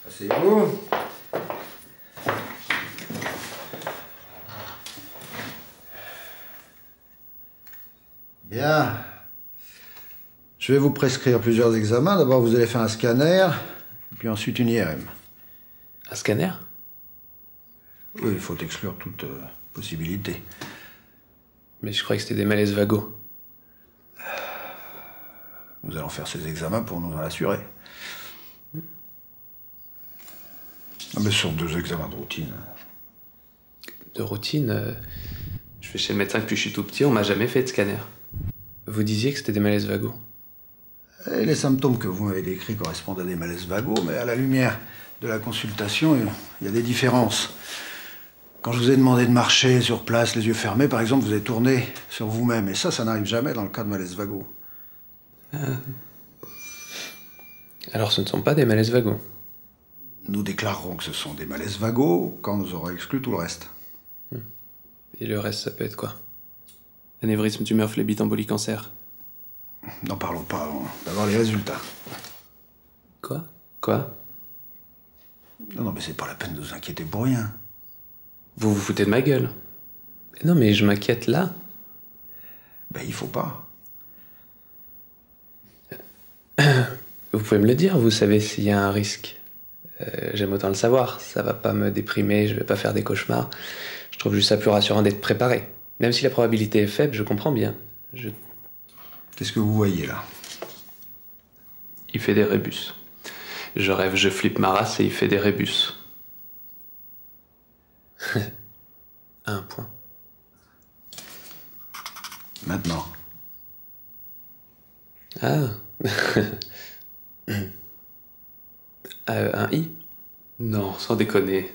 Asseyez-vous. Bien. Je vais vous prescrire plusieurs examens. D'abord, vous allez faire un scanner, et puis ensuite une IRM. Un scanner? Oui, il faut exclure toute possibilité. Mais je croyais que c'était des malaises vagos. Nous allons faire ces examens pour nous en assurer. Ah, mais ce sont 2 examens de routine. De routine, je vais chez le médecin depuis que je suis tout petit, on m'a jamais fait de scanner. Vous disiez que c'était des malaises vagos. Et les symptômes que vous m'avez décrits correspondent à des malaises vagos, mais à la lumière de la consultation, il y a des différences. Quand je vous ai demandé de marcher sur place, les yeux fermés, par exemple, vous avez tourné sur vous-même. Et ça n'arrive jamais dans le cas de malaises vagos. Alors ce ne sont pas des malaises vagos. Nous déclarerons que ce sont des malaises vagos quand nous aurons exclu tout le reste. Et le reste, ça peut être quoi? Anévrisme, tumeur, phlébite, embolie, cancer. N'en parlons pas, d'abord les résultats. Quoi? Quoi? Non, mais c'est pas la peine de vous inquiéter pour rien. Vous vous foutez de ma gueule? Non, mais je m'inquiète là. Ben, il faut pas. Vous pouvez me le dire, vous savez s'il y a un risque. J'aime autant le savoir, ça va pas me déprimer, je vais pas faire des cauchemars. Je trouve juste ça plus rassurant d'être préparé. Même si la probabilité est faible, je comprends bien. Qu'est-ce que vous voyez là? Il fait des rébus. Je rêve, je flippe ma race et il fait des rébus. Un point. Maintenant. Ah. Un i? Non, sans déconner.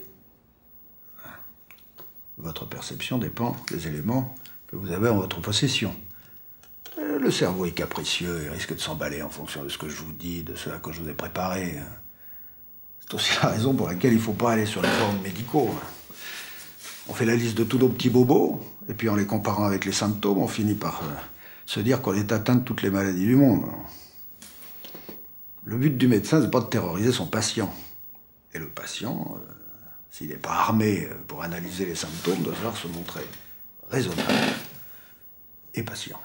Votre perception dépend des éléments que vous avez en votre possession. Le cerveau est capricieux et risque de s'emballer en fonction de ce que je vous dis, de ce à quoi je vous ai préparé. C'est aussi la raison pour laquelle il ne faut pas aller sur les forums médicaux. On fait la liste de tous nos petits bobos, et puis en les comparant avec les symptômes, on finit par se dire qu'on est atteint de toutes les maladies du monde. Le but du médecin, c'est pas de terroriser son patient. Et le patient, s'il n'est pas armé pour analyser les symptômes, doit savoir se montrer raisonnable et patient.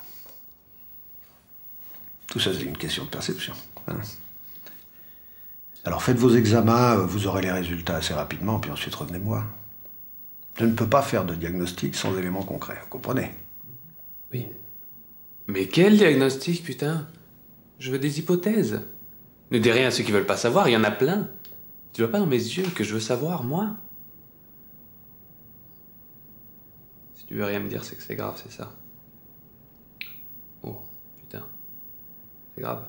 Tout ça, c'est une question de perception. Alors faites vos examens, vous aurez les résultats assez rapidement, puis ensuite revenez-moi. Je ne peux pas faire de diagnostic sans éléments concrets, vous comprenez? Oui. Mais quel diagnostic, putain? Je veux des hypothèses. Ne dis rien à ceux qui veulent pas savoir, il y en a plein. Tu vois pas dans mes yeux que je veux savoir, moi? Si tu veux rien me dire, c'est que c'est grave, c'est ça. Oh, putain. C'est grave.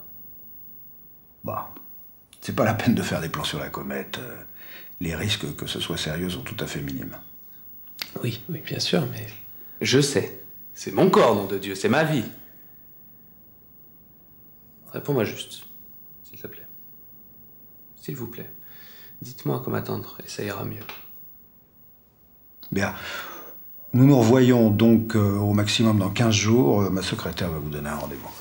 Bah, c'est pas la peine de faire des plans sur la comète. Les risques que ce soit sérieux sont tout à fait minimes. Oui, oui, bien sûr, mais... Je sais. C'est mon corps, nom de Dieu, c'est ma vie. Réponds-moi juste, s'il te plaît. S'il vous plaît. Dites-moi comment attendre, et ça ira mieux. Bien. Nous nous revoyons donc au maximum dans 15 jours. Ma secrétaire va vous donner un rendez-vous.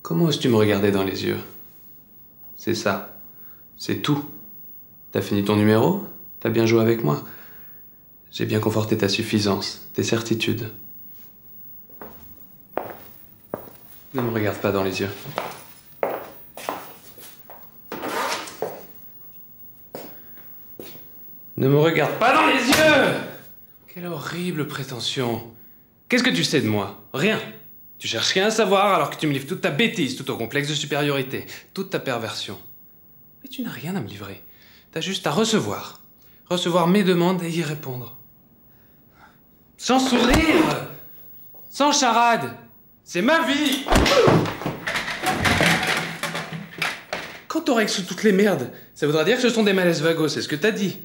Comment oses-tu me regarder dans les yeux? C'est ça. C'est tout. T'as fini ton numéro? T'as bien joué avec moi? J'ai bien conforté ta suffisance, tes certitudes. Ne me regarde pas dans les yeux. Ne me regarde pas dans les yeux! Quelle horrible prétention. Qu'est-ce que tu sais de moi? Rien. Tu cherches rien à savoir alors que tu me livres toute ta bêtise, tout ton complexe de supériorité, toute ta perversion. Mais tu n'as rien à me livrer. T'as juste à recevoir. Recevoir mes demandes et y répondre. Sans sourire! Sans charade! C'est ma vie! Quand t'auras exclu toutes les merdes, ça voudra dire que ce sont des malaises vagos, c'est ce que t'as dit.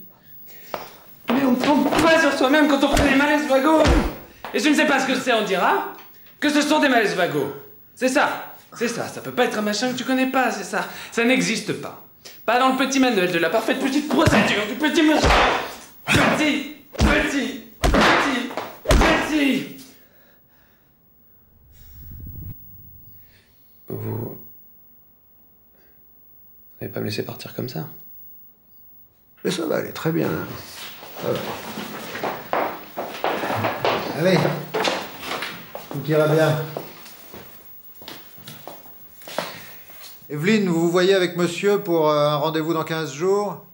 Mais on ne trompe pas sur soi-même quand on fait des malaises vagos! Et je ne sais pas ce que c'est, on dira que ce sont des malaises vagos. C'est ça, ça peut pas être un machin que tu connais pas, c'est ça. Ça n'existe pas. Pas dans le petit manuel de la parfaite petite procédure, du petit monsieur. Petit. n'allez pas me laisser partir comme ça. Mais ça va aller très bien. Ça va. Allez, tout ira bien. Evelyne, vous vous voyez avec monsieur pour un rendez-vous dans 15 jours?